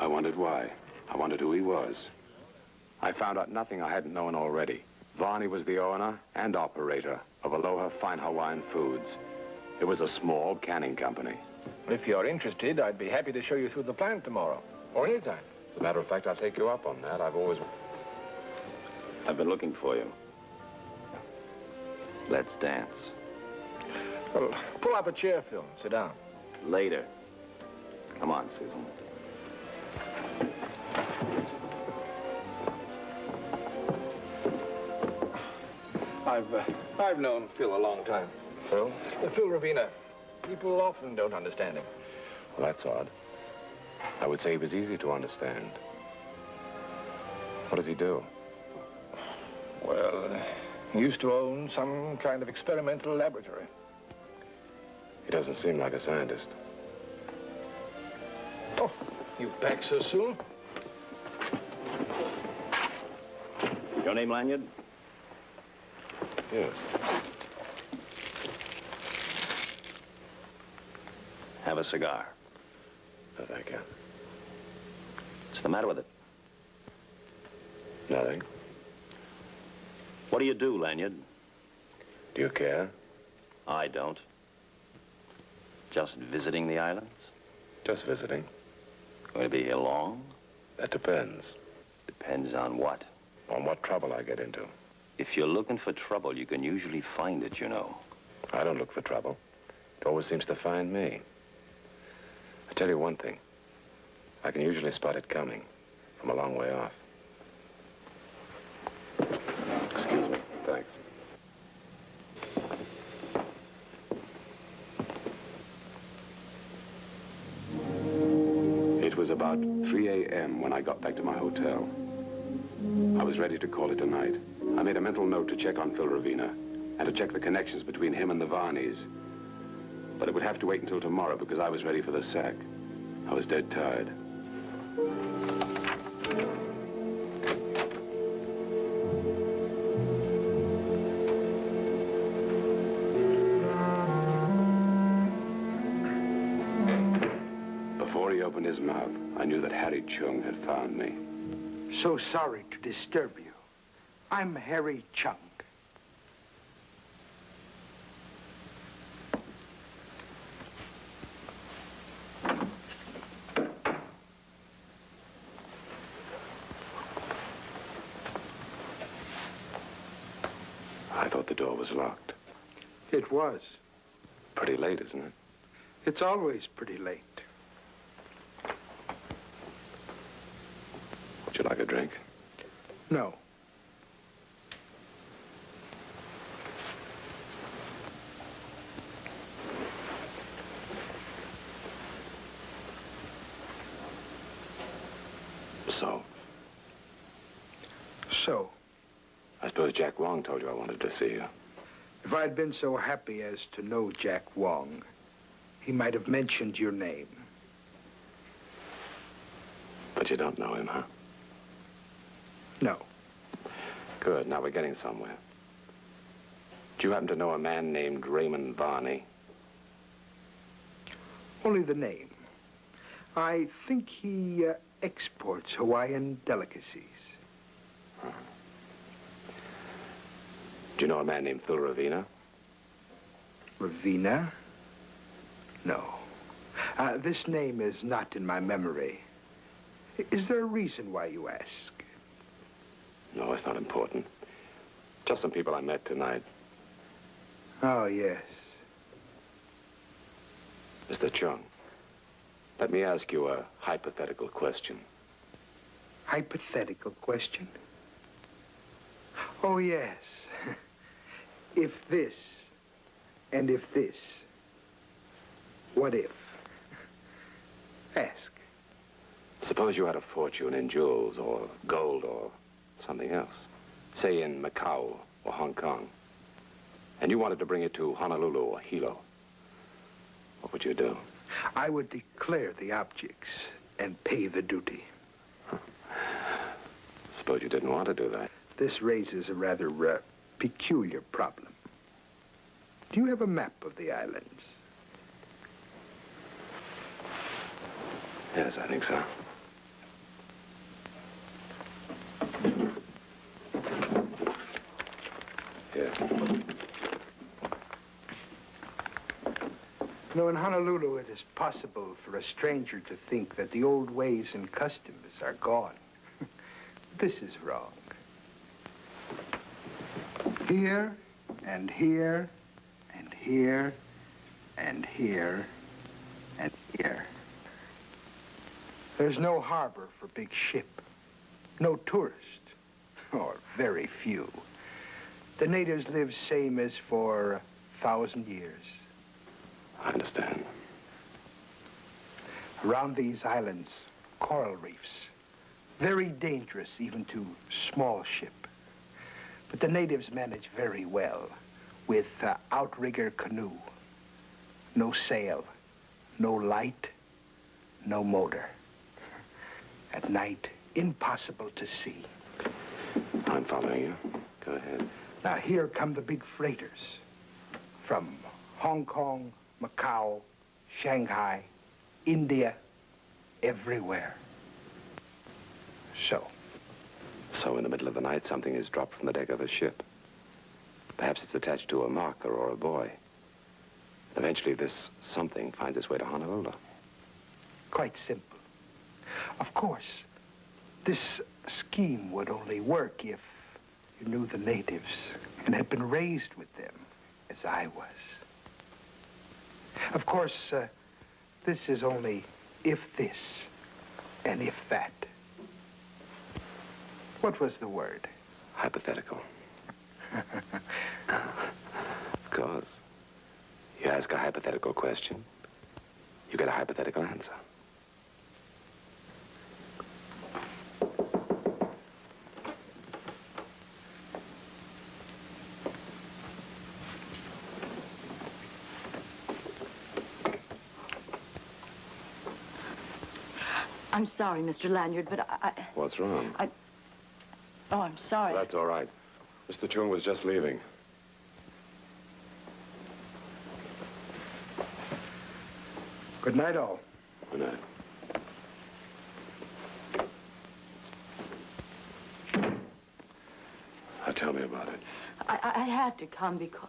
I wondered why. I wondered who he was. I found out nothing I hadn't known already. Varney was the owner and operator of Aloha Fine Hawaiian Foods. It was a small canning company. If you're interested, I'd be happy to show you through the plant tomorrow, or anytime. As a matter of fact, I'll take you up on that. I've been looking for you. Let's dance. Well, pull up a chair, Phil. Sit down. Later. Come on, Susan. I've known Phil a long time. Phil? Phil Ravina. People often don't understand him. Well, that's odd. I would say he was easy to understand. What does he do? Well, he used to own some kind of experimental laboratory. He doesn't seem like a scientist. Oh, you back so soon? Your name, Lanyard? Yes. Have a cigar. No, thank you. What's the matter with it? Nothing. What do you do, Lanyard? Do you care? I don't. Just visiting the islands? Just visiting. Going to be here long? That depends. Depends on what? On what trouble I get into. If you're looking for trouble, you can usually find it, you know. I don't look for trouble. It always seems to find me. I tell you one thing. I can usually spot it coming from a long way off. Excuse me. Thanks. It was about 3 a.m. when I got back to my hotel. I was ready to call it a night. I made a mental note to check on Phil Ravina and to check the connections between him and the Varneys. But it would have to wait until tomorrow because I was ready for the sack. I was dead tired. Before he opened his mouth, I knew that Harry Chung had found me. So sorry to disturb you. I'm Harry Chung. I thought the door was locked. It was. Pretty late, isn't it? It's always pretty late. Would you like a drink? No. So? I suppose Jack Wong told you I wanted to see you. If I'd been so happy as to know Jack Wong, he might have mentioned your name. But you don't know him, huh? No. Good, now we're getting somewhere. Do you happen to know a man named Raymond Varney? Only the name. I think he exports Hawaiian delicacies. Huh. Do you know a man named Phil Ravina? Ravina? No. This name is not in my memory. Is there a reason why you ask? No, it's not important. Just some people I met tonight. Oh, yes. Mr. Chung, let me ask you a hypothetical question. Hypothetical question? Oh, yes. If this, and if this, what if? Ask. Suppose you had a fortune in jewels or gold or something else, say in Macau or Hong Kong, and you wanted to bring it to Honolulu or Hilo. What would you do? I would declare the objects and pay the duty. Suppose you didn't want to do that. This raises a rather peculiar problem. Do you have a map of the islands? Yes, I think so. in Honolulu, it is possible for a stranger to think that the old ways and customs are gone. This is wrong. Here, and here, and here, and here, and here. There's no harbor for big ship, no tourist, or very few. The natives live same as for 1,000 years. I understand. Around these islands, coral reefs. Very dangerous even to small ship. But the natives manage very well with outrigger canoe. No sail, no light, no motor. At night, impossible to see. I'm following you. Go ahead. Now here come the big freighters from Hong Kong, Macau, Shanghai, India, everywhere. So in the middle of the night, something is dropped from the deck of a ship. Perhaps it's attached to a marker or a buoy. Eventually, this something finds its way to Honolulu. Quite simple. Of course, this scheme would only work if you knew the natives and had been raised with them, as I was. Of course, this is only if this and if that. What was the word? Hypothetical. Of course. You ask a hypothetical question, you get a hypothetical answer. I'm sorry, Mr. Lanyard, but I... What's wrong? Oh, I'm sorry. That's all right. Mr. Chung was just leaving. Good night, all. Good night. Now tell me about it. I had to come because...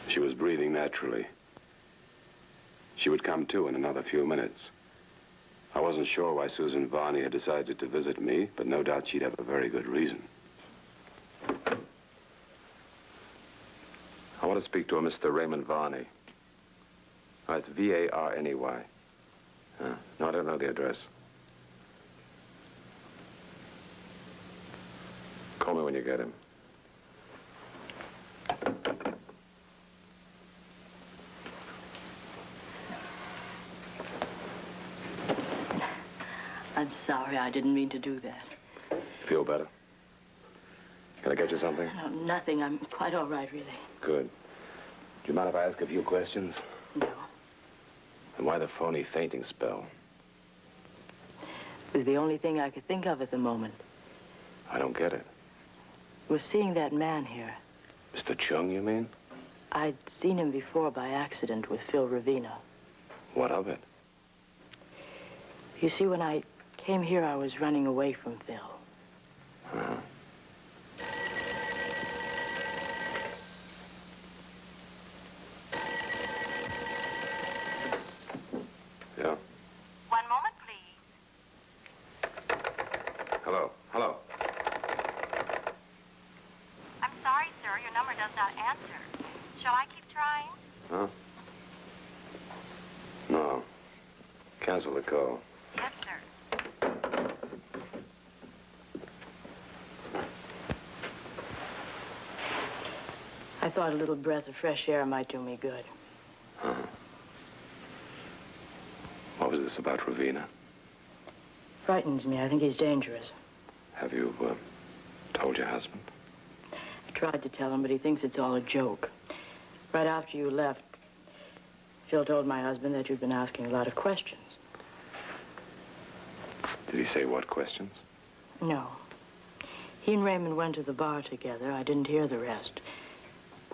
She was breathing naturally. She would come to in another few minutes. I wasn't sure why Susan Varney had decided to visit me, but no doubt she'd have a very good reason. I want to speak to a Mr. Raymond Varney. Oh, it's V-A-R-N-E-Y. No, I don't know the address. Call me when you get him. I'm sorry, I didn't mean to do that. Feel better? Can I get you something? No, nothing. I'm quite all right, really. Good. Do you mind if I ask a few questions? No. And why the phony fainting spell? It was the only thing I could think of at the moment. I don't get it. We're seeing that man here. Mr. Chung, you mean? I'd seen him before by accident with Phil Ravina. What of it? You see, when I came here, I was running away from Phil. Uh-huh. Yeah? One moment, please. Hello. Hello. I'm sorry, sir. Your number does not answer. Shall I keep trying? Huh? No. Cancel the call. Yes, sir. I thought a little breath of fresh air might do me good. Uh-huh. What was this about Ravina? Frightens me. I think he's dangerous. Have you, told your husband? I tried to tell him, but he thinks it's all a joke. Right after you left, Phil told my husband that you'd been asking a lot of questions. Did he say what questions? No. He and Raymond went to the bar together. I didn't hear the rest.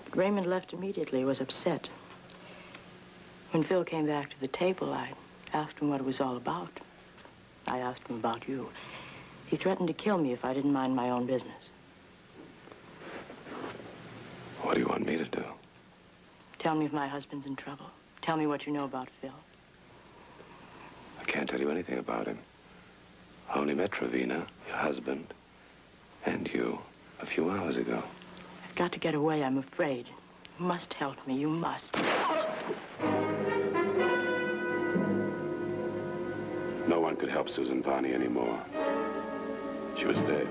But Raymond left immediately. He was upset. When Phil came back to the table, I asked him what it was all about. I asked him about you. He threatened to kill me if I didn't mind my own business. What do you want me to do? Tell me if my husband's in trouble. Tell me what you know about Phil. I can't tell you anything about him. I only met Ravenna, your husband, and you a few hours ago. I've got to get away, I'm afraid. You must help me, you must. No one could help Susan Varney anymore. She was dead.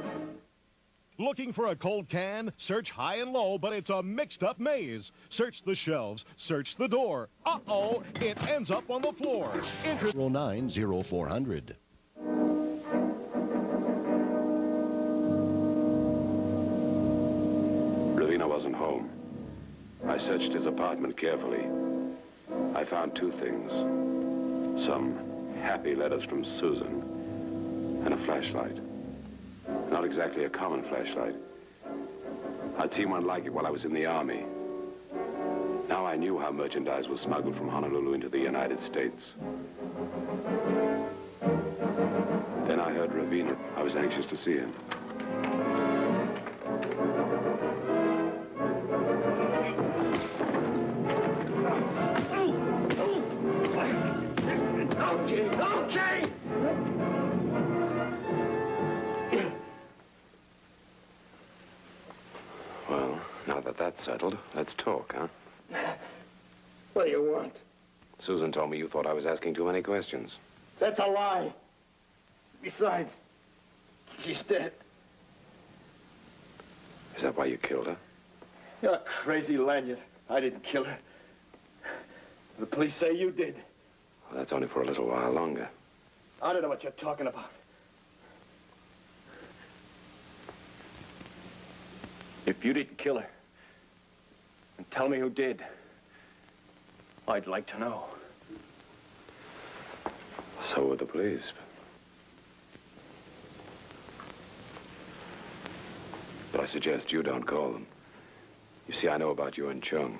Looking for a cold can? Search high and low, but it's a mixed-up maze. Search the shelves. Search the door. Uh-oh, it ends up on the floor. 090400. Ravenna wasn't home. I searched his apartment carefully. I found two things. Some happy letters from Susan and a flashlight. Not exactly a common flashlight. I'd seen one like it while I was in the Army. Now I knew how merchandise was smuggled from Honolulu into the United States. Then I heard Ravenna. I was anxious to see him. Okay! Well, now that that's settled, let's talk, huh? What do you want? Susan told me you thought I was asking too many questions. That's a lie. Besides, she's dead. Is that why you killed her? You're crazy, Lanyard. I didn't kill her. The police say you did. Well, that's only for a little while longer. I don't know what you're talking about. If you didn't kill her, and tell me who did, I'd like to know. So would the police. But I suggest you don't call them. You see, I know about you and Chung.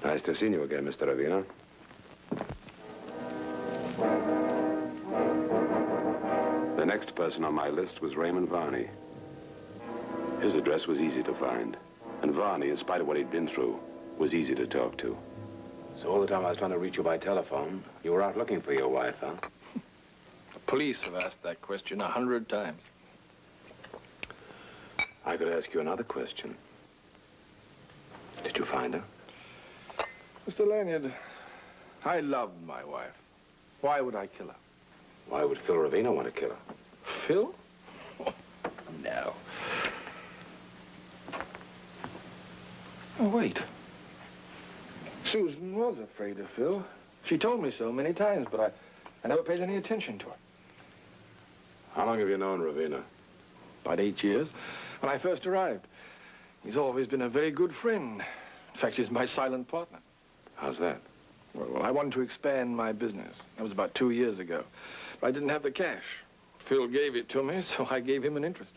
Nice to have seen you again, Mr. Ravenna. The next person on my list was Raymond Varney. His address was easy to find. And Varney, in spite of what he'd been through, was easy to talk to. So all the time I was trying to reach you by telephone, you were out looking for your wife, huh? The police have asked that question 100 times. I could ask you another question. Did you find her? Mr. Lanyard, I loved my wife. Why would I kill her? Why would Phil Ravenna want to kill her? Phil? Oh, no. Oh, wait. Susan was afraid of Phil. She told me so many times, but I never paid any attention to her. How long have you known Ravenna? About 8 years, when I first arrived. He's always been a very good friend. In fact, he's my silent partner. How's that? Well, I wanted to expand my business. That was about 2 years ago. But I didn't have the cash. Phil gave it to me, so I gave him an interest.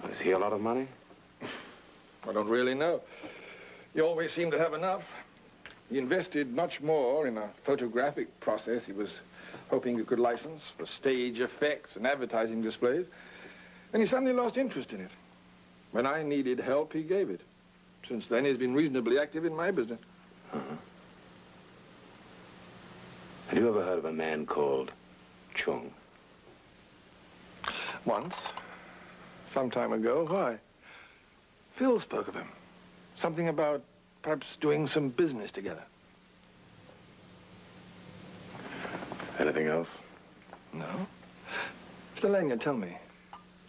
Is he a lot of money? I don't really know. He always seemed to have enough. He invested much more in a photographic process he was hoping he could license for stage effects and advertising displays. And he suddenly lost interest in it. When I needed help, he gave it. Since then, he's been reasonably active in my business. Uh-huh. Have you ever heard of a man called Chung? Once. Some time ago. Why? Phil spoke of him. Something about perhaps doing some business together. Anything else? No. Mr. Lanyard, tell me,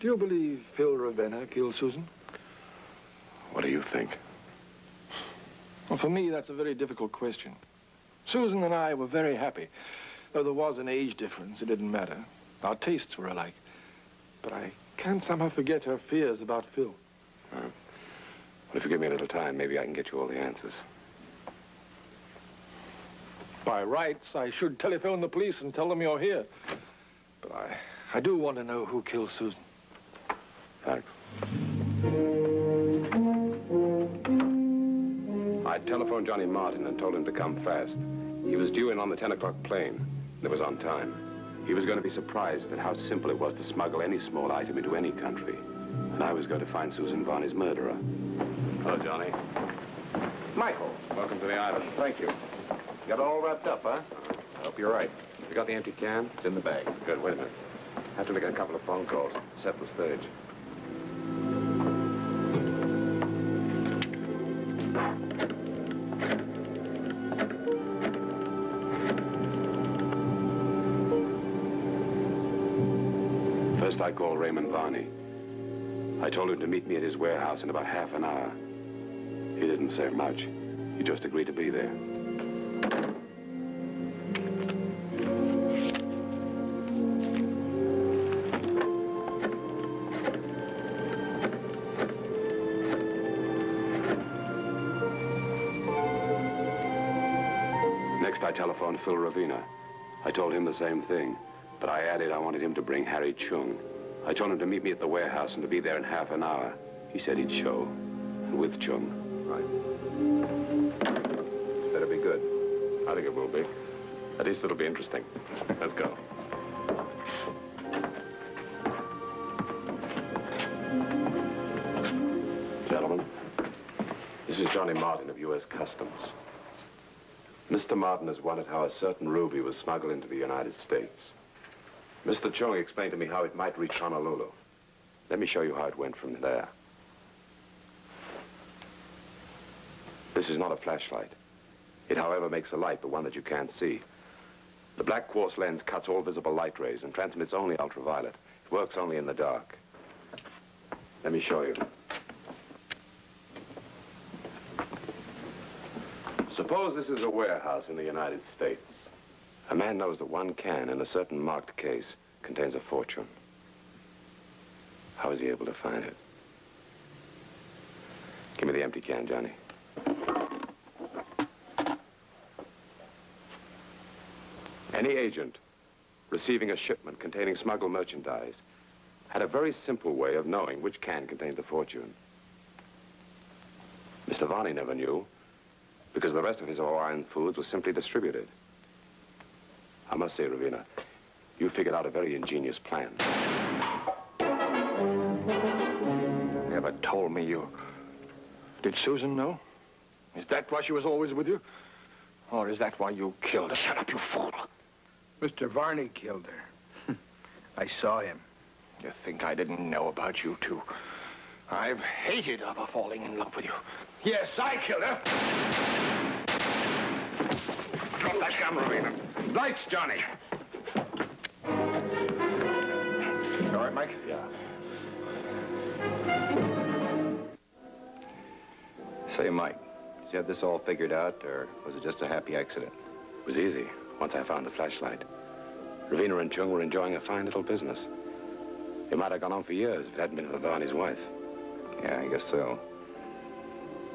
do you believe Phil Ravenna killed Susan? What do you think? Well, for me, that's a very difficult question. Susan and I were very happy. Though there was an age difference, it didn't matter. Our tastes were alike. But I can't somehow forget her fears about Phil. Well, if you give me a little time, maybe I can get you all the answers. By rights, I should telephone the police and tell them you're here. But I do want to know who killed Susan. Thanks. I telephoned Johnny Martin and told him to come fast. He was due in on the 10 o'clock plane. It was on time. He was going to be surprised at how simple it was to smuggle any small item into any country. And I was going to find Susan Varney's murderer. Hello, Johnny. Michael. Welcome to the island. Thank you. Got it all wrapped up, huh? I hope you're right. You got the empty can? It's in the bag. Good, wait a minute. I have to make a couple of phone calls. Set the stage. First, I called Raymond Varney. I told him to meet me at his warehouse in about half an hour. He didn't say much. He just agreed to be there. Next, I telephoned Phil Ravina. I told him the same thing, but I added I wanted him to bring Harry Chung. I told him to meet me at the warehouse and to be there in half an hour. He said he'd show, and with Chung. Right. Better be good. I think it will be. At least it'll be interesting. Let's go. Gentlemen, this is Johnny Martin of U.S. Customs. Mr. Martin has wondered how a certain ruby was smuggled into the United States. Mr. Chung explained to me how it might reach Honolulu. Let me show you how it went from there. This is not a flashlight. It, however, makes a light, but one that you can't see. The black quartz lens cuts all visible light rays and transmits only ultraviolet. It works only in the dark. Let me show you. Suppose this is a warehouse in the United States. A man knows that one can, in a certain marked case, contains a fortune. How is he able to find it? Give me the empty can, Johnny. Any agent receiving a shipment containing smuggled merchandise had a very simple way of knowing which can contained the fortune. Mr. Varney never knew, because the rest of his Hawaiian foods were simply distributed. I must say, Ravina, you figured out a very ingenious plan. Never told me you... Did Susan know? Is that why she was always with you? Or is that why you killed her? Shut up, you fool! Mr. Varney killed her. I saw him. You think I didn't know about you two? I've hated ever falling in love with you. Yes, I killed her. Drop that gun, Ravina. Lights, Johnny. You all right, Mike? Yeah. Say, Mike, did you have this all figured out, or was it just a happy accident? It was easy, once I found the flashlight. Ravina and Chung were enjoying a fine little business. It might have gone on for years if it hadn't been for Varney's wife. Yeah, I guess so.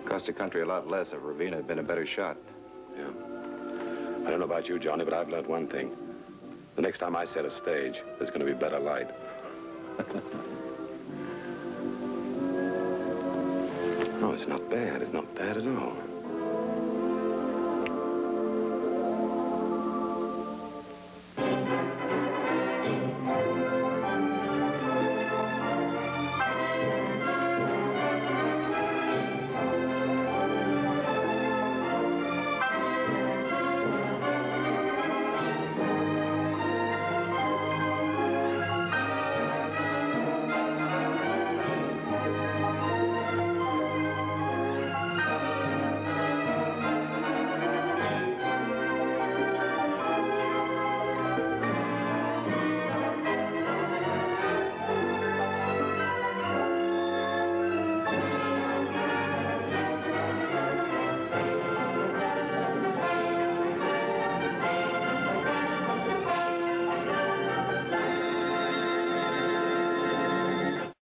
Cost the country a lot less if Ravina had been a better shot. Yeah. I don't know about you, Johnny, but I've learned one thing. The next time I set a stage, there's going to be better light. Oh, it's not bad. It's not bad at all.